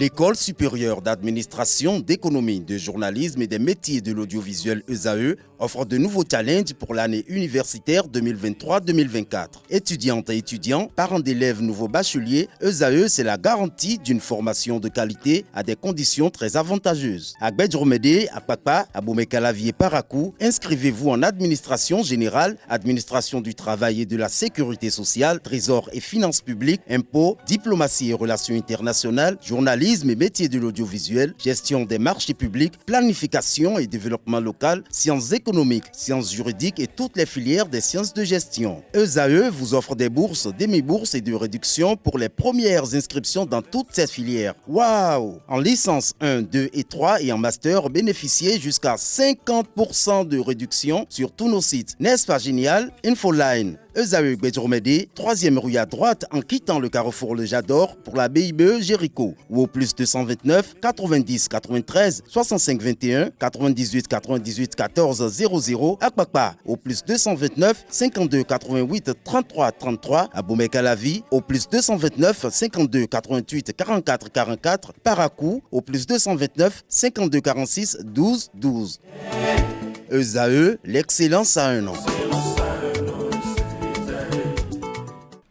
L'École supérieure d'administration, d'économie, de journalisme et des métiers de l'audiovisuel ESAE offre de nouveaux challenges pour l'année universitaire 2023-2024. Étudiantes et étudiants, parents d'élèves nouveaux bacheliers, ESAE, c'est la garantie d'une formation de qualité à des conditions très avantageuses. À Gbedjromede, à Papa, à Boumekalavi et Parakou, inscrivez-vous en administration générale, administration du travail et de la sécurité sociale, trésor et finances publiques, impôts, diplomatie et relations internationales, journalisme et métiers de l'audiovisuel, gestion des marchés publics, planification et développement local, sciences économiques, sciences juridiques et toutes les filières des sciences de gestion. ESAE vous offre des bourses, demi-bourses et de réductions pour les premières inscriptions dans toutes ces filières. Waouh! En licence 1, 2 et 3 et en master, bénéficiez jusqu'à 50% de réduction sur tous nos sites. N'est-ce pas génial? Infoline. ESAE Gbedjromede, 3e rue à droite en quittant le carrefour Le Jador pour la BIBE Jéricho ou au plus 229 90 93 65 21 98 98 14 00 à Kpakpa au plus 229 52 88 33 33 à Boumekalavi au plus 229 52 88 44 44 Parakou au plus 229 52 46 12 12. ESAE, l'excellence à un an.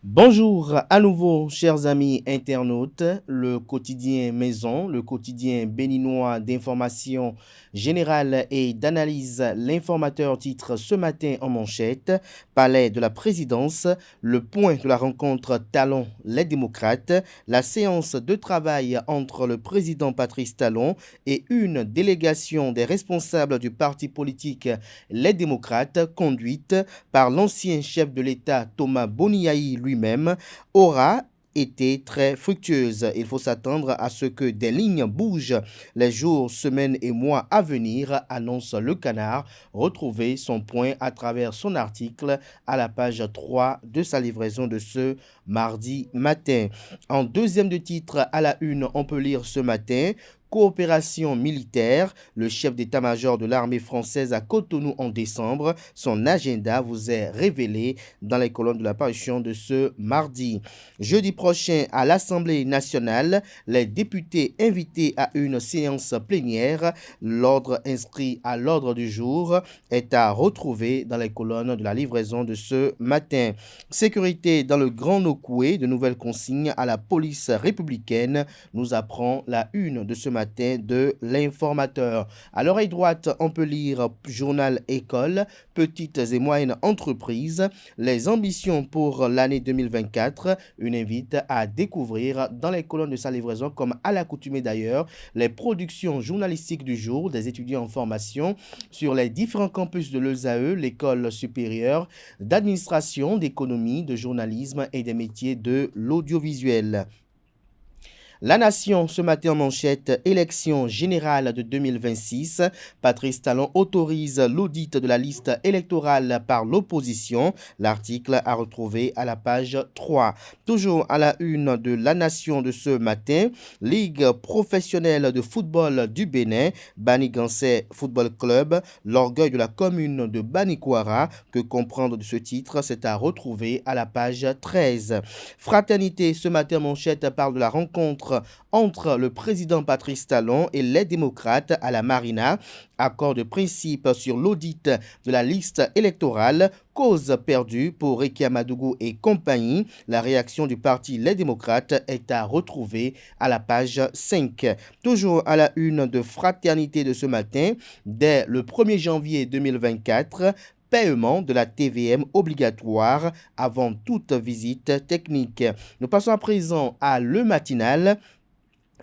Bonjour à nouveau, chers amis internautes. Le quotidien Maison, le quotidien béninois d'information générale et d'analyse, l'informateur titre ce matin en manchette, Palais de la Présidence, le point de la rencontre Talon, les démocrates, la séance de travail entre le président Patrice Talon et une délégation des responsables du parti politique Les Démocrates, conduite par l'ancien chef de l'État Thomas Boniaï lui-même, aura été très fructueuse. Il faut s'attendre à ce que des lignes bougent les jours, semaines et mois à venir, annonce Le Canard. Retrouvez son point à travers son article à la page 3 de sa livraison de ce mardi matin. En deuxième de titre, à la une, on peut lire ce matin: coopération militaire, le chef d'état-major de l'armée française à Cotonou en décembre. Son agenda vous est révélé dans les colonnes de la parution de ce mardi. Jeudi prochain, à l'Assemblée nationale, les députés invités à une séance plénière. L'ordre inscrit à l'ordre du jour est à retrouver dans les colonnes de la livraison de ce matin. Sécurité dans le Grand Nokoué, de nouvelles consignes à la police républicaine, nous apprend la une de ce matin de l'informateur. À l'oreille droite, on peut lire journal école, petites et moyennes entreprises, les ambitions pour l'année 2024, une invite à découvrir dans les colonnes de sa livraison, comme à l'accoutumée d'ailleurs, les productions journalistiques du jour des étudiants en formation sur les différents campus de l'ESAE, l'école supérieure d'administration, d'économie, de journalisme et des métiers de l'audiovisuel. La Nation, ce matin en manchette, élection générale de 2026. Patrice Talon autorise l'audit de la liste électorale par l'opposition. L'article à retrouver à la page 3. Toujours à la une de La Nation de ce matin, Ligue professionnelle de football du Bénin, Banigansé Football Club, l'orgueil de la commune de Banikwara. Que comprendre de ce titre, c'est à retrouver à la page 13. Fraternité, ce matin en manchette, parle de la rencontre entre le président Patrice Talon et les démocrates à la Marina. Accord de principe sur l'audit de la liste électorale, cause perdue pour Rekia Madougou et compagnie. La réaction du parti Les Démocrates est à retrouver à la page 5. Toujours à la une de Fraternité de ce matin, dès le 1er janvier 2024, paiement de la TVM obligatoire avant toute visite technique. Nous passons à présent à Le Matinal.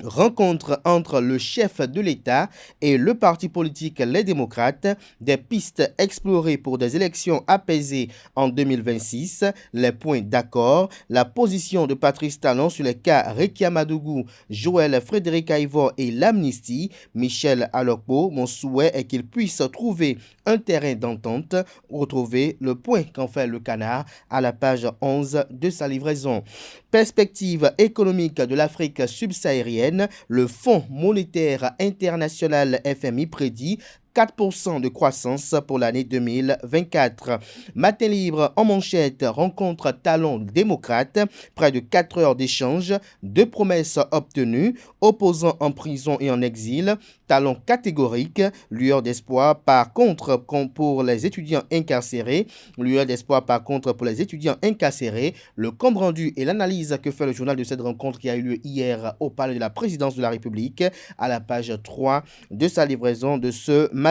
Rencontre entre le chef de l'État et le parti politique Les Démocrates, des pistes explorées pour des élections apaisées en 2026, les points d'accord, la position de Patrice Talon sur les cas Rekia Madougou, Joël Frédéric Aïvor et l'amnistie. Michel Alokpo, mon souhait est qu'il puisse trouver un terrain d'entente. Retrouvez le point qu'en fait Le Canard à la page 11 de sa livraison. Perspective économique de l'Afrique subsaharienne, le Fonds monétaire international FMI prédit 4% de croissance pour l'année 2024. Matin libre en manchette, rencontre talon démocrate, près de 4 heures d'échange, 2 promesses obtenues, opposants en prison et en exil, talon catégorique, lueur d'espoir par contre pour les étudiants incarcérés, lueur d'espoir par contre pour les étudiants incarcérés, le compte rendu et l'analyse que fait le journal de cette rencontre qui a eu lieu hier au palais de la présidence de la République à la page 3 de sa livraison de ce matin.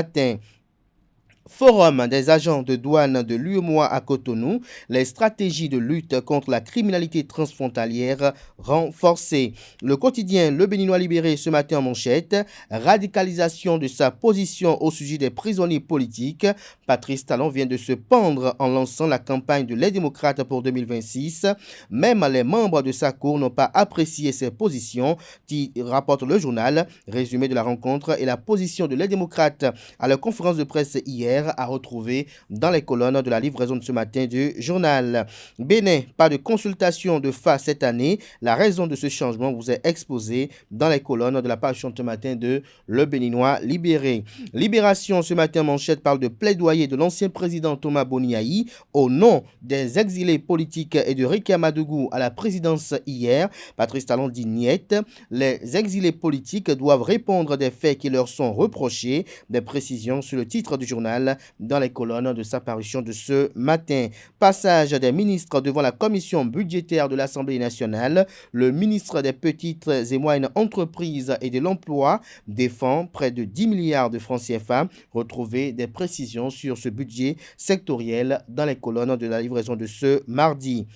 Forum des agents de douane de l'UEMOA à Cotonou, les stratégies de lutte contre la criminalité transfrontalière renforcées. Le quotidien Le Béninois libéré ce matin en manchette, radicalisation de sa position au sujet des prisonniers politiques. Patrice Talon vient de se pendre en lançant la campagne de Les démocrates pour 2026. Même les membres de sa cour n'ont pas apprécié ses positions, qui rapporte le journal. Résumé de la rencontre et la position de Les démocrates à la conférence de presse hier à retrouver dans les colonnes de la livraison de ce matin du journal. Bénin, pas de consultation de FA cette année. La raison de ce changement vous est exposée dans les colonnes de la page ce matin de Le Béninois libéré. Libération ce matin manchette parle de plaidoyer de l'ancien président Thomas Boniaï au nom des exilés politiques et de Ricky Amadougou à la présidence hier. Patrice Talon dit niet. Les exilés politiques doivent répondre des faits qui leur sont reprochés. Des précisions sur le titre du journal dans les colonnes de sa parution de ce matin. Passage des ministres devant la commission budgétaire de l'Assemblée nationale. Le ministre des Petites et Moyennes Entreprises et de l'Emploi défend près de 10 milliards de francs CFA. Retrouvez des précisions sur ce budget sectoriel dans les colonnes de la livraison de ce mardi.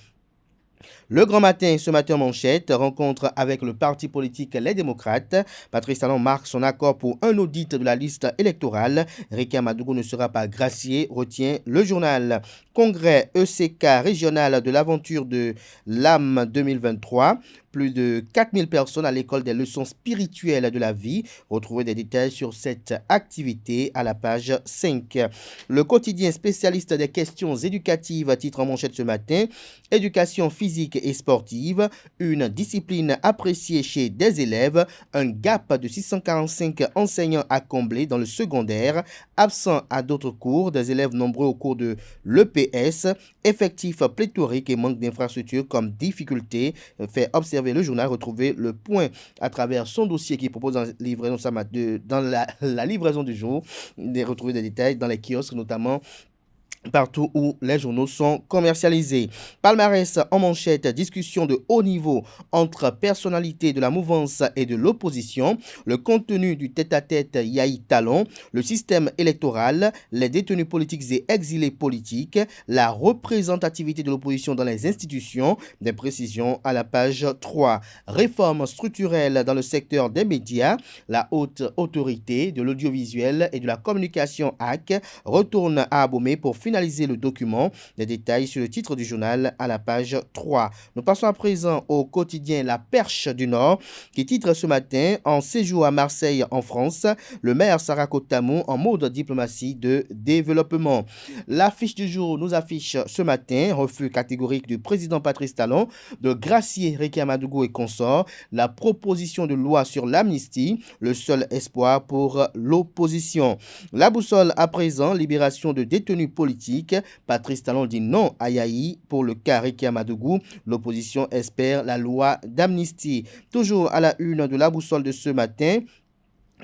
Le Grand Matin, ce matin en manchette, rencontre avec le parti politique Les démocrates. Patrice Talon marque son accord pour un audit de la liste électorale. Ricky Amadougou ne sera pas gracié, retient le journal. Congrès ECK régional de l'aventure de l'âme 2023. Plus de 4000 personnes à l'école des leçons spirituelles de la vie. Retrouvez des détails sur cette activité à la page 5. Le quotidien spécialiste des questions éducatives, titre en manchette ce matin. Éducation physique et sportive, une discipline appréciée chez des élèves. Un gap de 645 enseignants à combler dans le secondaire. Absent à d'autres cours, des élèves nombreux au cours de l'EPS. Effectifs pléthoriques et manque d'infrastructures comme difficulté, fait observer le journal. Retrouvez le point à travers son dossier qui propose dans la livraison du jour. Retrouvez des détails dans les kiosques, notamment partout où les journaux sont commercialisés. Palmarès en manchette, discussion de haut niveau entre personnalités de la mouvance et de l'opposition, le contenu du tête-à-tête Yahi Talon, le système électoral, les détenus politiques et exilés politiques, la représentativité de l'opposition dans les institutions, des précisions à la page 3. Réforme structurelle dans le secteur des médias, la haute autorité de l'audiovisuel et de la communication AC retourne à Abomey pour finaliser le document. Des détails sur le titre du journal à la page 3. Nous passons à présent au quotidien La Perche du Nord qui titre ce matin en séjour à Marseille en France, le maire Sarako Tamou en mode diplomatie de développement. L'affiche du jour nous affiche ce matin refus catégorique du président Patrice Talon de gracier Ricky Amadougou et consorts, la proposition de loi sur l'amnistie, le seul espoir pour l'opposition. La boussole à présent, libération de détenus politiques. Patrice Talon dit non à Yahi pour le cas Ricky Amadougou. L'opposition espère la loi d'amnistie. Toujours à la une de la boussole de ce matin.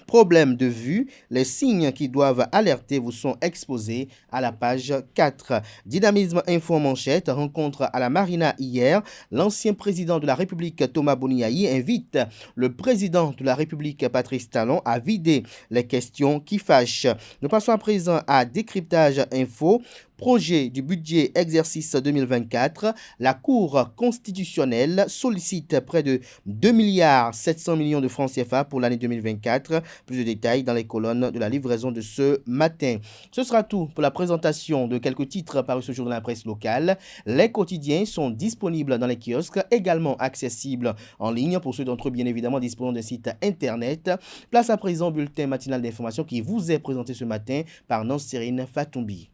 Problème de vue, les signes qui doivent alerter vous sont exposés à la page 4. Dynamisme info en manchette, rencontre à la Marina hier. L'ancien président de la République Thomas Boniaï invite le président de la République Patrice Talon à vider les questions qui fâchent. Nous passons à présent à décryptage info. Projet du budget exercice 2024, la Cour constitutionnelle sollicite près de 2 milliards 700 millions de francs CFA pour l'année 2024. Plus de détails dans les colonnes de la livraison de ce matin. Ce sera tout pour la présentation de quelques titres parus ce jour dans la presse locale. Les quotidiens sont disponibles dans les kiosques, également accessibles en ligne pour ceux d'entre eux bien évidemment disposant d'un site internet. Place à présent, bulletin matinal d'information qui vous est présenté ce matin par Nancérine Fatoumbi.